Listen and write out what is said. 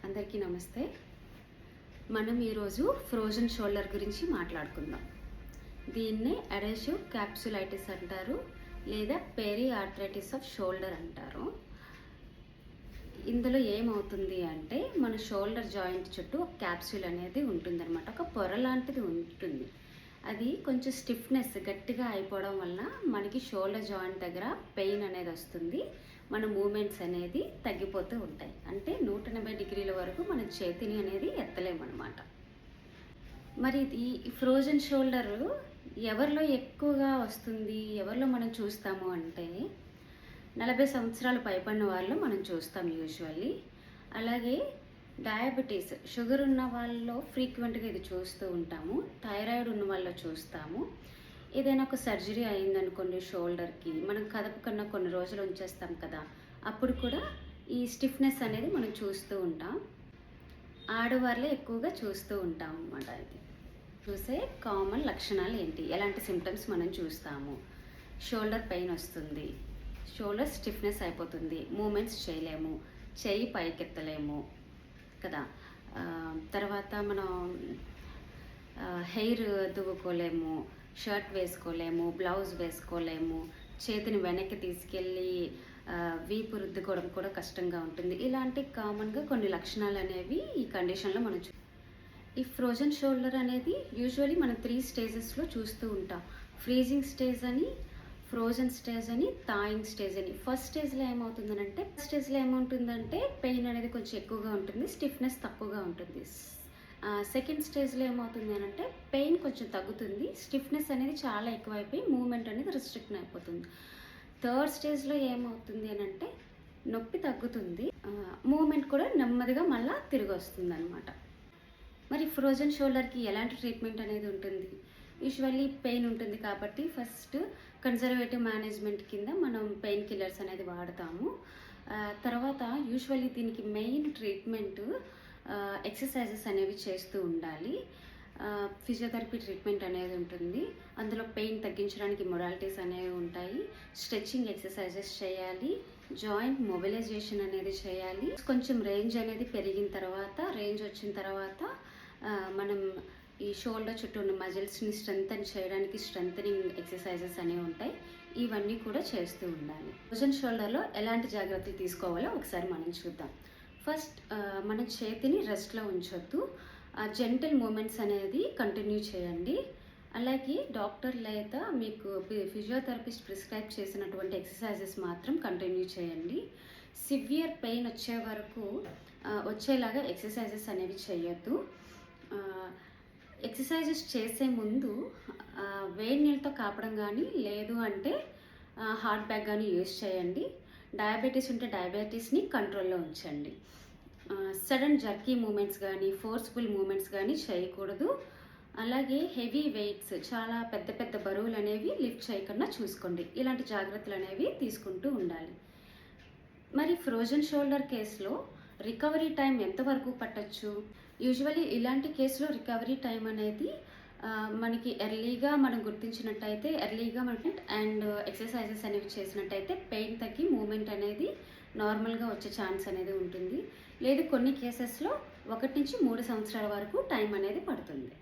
అందరికీ నమస్తే. మనం ఈరోజు ఫ్రోజన్ షోల్డర్ గురించి మాట్లాడుకుందాం. దీన్నే అడెసివ్ క్యాప్సులైటిస్ అంటారు, లేదా పెరి ఆర్థరైటిస్ ఆఫ్ షోల్డర్ అంటారు. ఇందులో ఏమవుతుంది అంటే మన షోల్డర్ జాయింట్ చుట్టూ ఒక క్యాప్సూల్ అనేది ఉంటుందన్నమాట. ఒక పొర లాంటిది ఉంటుంది. అది కొంచెం స్టిఫ్నెస్ గట్టిగా అయిపోవడం వల్ల మనకి షోల్డర్ జాయింట్ దగ్గర పెయిన్ అనేది వస్తుంది. మన మూమెంట్స్ అనేది తగ్గిపోతూ ఉంటాయి. అంటే 180 డిగ్రీల వరకు మన చేతిని అనేది ఎత్తలేమన్నమాట. మరి ఈ ఫ్రోజన్ షోల్డర్ ఎవరిలో ఎక్కువగా వస్తుంది, ఎవరిలో మనం చూస్తాము అంటే 40 సంవత్సరాలు పైబడిన వాళ్ళు మనం చూస్తాం యూజువల్లీ. అలాగే డయాబెటీస్, షుగర్ ఉన్న వాళ్ళలో ఫ్రీక్వెంట్గా ఇది చూస్తూ ఉంటాము. థైరాయిడ్ ఉన్న వాళ్ళలో చూస్తాము. ఏదైనా ఒక సర్జరీ అయిందనుకోండి షోల్డర్కి, మనం కదపకన్నా కొన్ని రోజులు ఉంచేస్తాం కదా, అప్పుడు కూడా ఈ స్టిఫ్నెస్ అనేది మనం చూస్తూ ఉంటాం. ఆడవాళ్ళే ఎక్కువగా చూస్తూ ఉంటాం అన్నమాట. ఇది చూసే కామన్ లక్షణాలు ఏంటి, ఎలాంటి సిమ్టమ్స్ మనం చూస్తాము? షోల్డర్ పెయిన్ వస్తుంది, షోల్డర్ స్టిఫ్నెస్ అయిపోతుంది, మూమెంట్స్ చేయలేము, చెయ్యి పైకెత్తలేము కదా. తర్వాత మనం హెయిర్ దువ్వుకోలేము, షర్ట్ వేసుకోలేము, బ్లౌజ్ వేసుకోలేము, చేతిని వెనక్కి తీసుకెళ్ళి వీపు రుద్దుకోవడం కూడా కష్టంగా ఉంటుంది. ఇలాంటి కామన్గా కొన్ని లక్షణాలు అనేవి ఈ కండిషన్లో మనం ఈ ఫ్రోజన్ షోల్డర్ అనేది యూజువలీ మనం 3 స్టేజెస్లో చూస్తూ ఉంటాం. ఫ్రీజింగ్ స్టేజ్ అని, ఫ్రోజన్ స్టేజ్ అని, థాయింగ్ స్టేజ్ అని. ఫస్ట్ స్టేజ్లో ఏమవుతుందంటే పెయిన్ అనేది కొంచెం ఎక్కువగా ఉంటుంది, స్టిఫ్నెస్ తక్కువగా ఉంటుంది. సెకండ్ స్టేజ్లో ఏమవుతుంది అని అంటే పెయిన్ కొంచెం తగ్గుతుంది, స్టిఫ్నెస్ అనేది చాలా ఎక్కువైపోయి మూమెంట్ అనేది రిస్ట్రిక్ట్ అయిపోతుంది. థర్డ్ స్టేజ్లో ఏమవుతుంది అని అంటే నొప్పి తగ్గుతుంది, మూమెంట్ కూడా నెమ్మదిగా మళ్ళీ తిరిగి వస్తుంది అనమాట. మరి ఫ్రోజన్ షోల్డర్కి ఎలాంటి ట్రీట్మెంట్ అనేది ఉంటుంది? యూజువల్లీ పెయిన్ ఉంటుంది కాబట్టి ఫస్ట్ కన్జర్వేటివ్ మేనేజ్మెంట్ కింద మనం పెయిన్ కిల్లర్స్ అనేది వాడతాము. తర్వాత యూజువల్లీ దీనికి మెయిన్ ట్రీట్మెంట్ ఎక్సర్సైజెస్ అనేవి చేస్తూ ఉండాలి. ఫిజియోథెరపీ ట్రీట్మెంట్ అనేది ఉంటుంది. అందులో పెయిన్ తగ్గించడానికి మొడాలిటీస్ అనేవి ఉంటాయి. స్ట్రెచ్చింగ్ ఎక్సర్సైజెస్ చేయాలి, జాయింట్ మొబిలైజేషన్ అనేది చేయాలి. కొంచెం రేంజ్ అనేది పెరిగిన తర్వాత, రేంజ్ వచ్చిన తర్వాత మనం ఈ షోల్డర్ చుట్టూ ఉన్న మజిల్స్ని స్ట్రెంథన్ చేయడానికి స్ట్రెంథనింగ్ ఎక్సర్సైజెస్ అనేవి ఉంటాయి. ఇవన్నీ కూడా చేస్తూ ఉండాలి. ఫ్రోజన్ షోల్డర్లో ఎలాంటి జాగ్రత్తలు తీసుకోవాలో ఒకసారి మనం చూద్దాం. ఫస్ట్ మన చేతిని రెస్ట్లో ఉంచొద్దు, జెంటల్ మూమెంట్స్ అనేది కంటిన్యూ చేయండి. అలాగే డాక్టర్ లేదా మీకు ఫిజియోథెరపిస్ట్ ప్రిస్క్రైబ్ చేసినటువంటి ఎక్సర్సైజెస్ మాత్రం కంటిన్యూ చేయండి. సివియర్ పెయిన్ వచ్చే వరకు వచ్చేలాగా ఎక్సర్సైజెస్ అనేవి చేయొద్దు. ఎక్సర్సైజెస్ చేసే ముందు వేడి నీళ్ళతో కాపడం కానీ, లేదు అంటే హాట్ బ్యాగ్ కానీ యూజ్ చేయండి. డయాబెటీస్ ఉంటే డయాబెటీస్ని కంట్రోల్లో ఉంచండి. సడన్ జర్కీ మూమెంట్స్ కానీ, ఫోర్స్ఫుల్ మూమెంట్స్ కానీ చేయకూడదు. అలాగే హెవీ వెయిట్స్, చాలా పెద్ద పెద్ద బరువులు అనేవి లిఫ్ట్ చేయకుండా చూసుకోండి. ఇలాంటి జాగ్రత్తలు అనేవి తీసుకుంటూ ఉండాలి. మరి ఫ్రోజన్ షోల్డర్ కేసులో రికవరీ టైం ఎంతవరకు పట్టచ్చు? యూజువల్లీ ఇలాంటి కేసులో రికవరీ టైం అనేది మనకి ఎర్లీగా మనం గుర్తించినట్టయితే, ఎర్లీగా అండ్ ఎక్సర్సైజెస్ అనేవి చేసినట్టయితే పెయిన్ తగ్గి మూమెంట్ అనేది నార్మల్గా వచ్చే ఛాన్స్ అనేది ఉంటుంది. లేదు కొన్ని కేసెస్లో 1 నుంచి 3 సంవత్సరాల వరకు టైం అనేది పడుతుంది.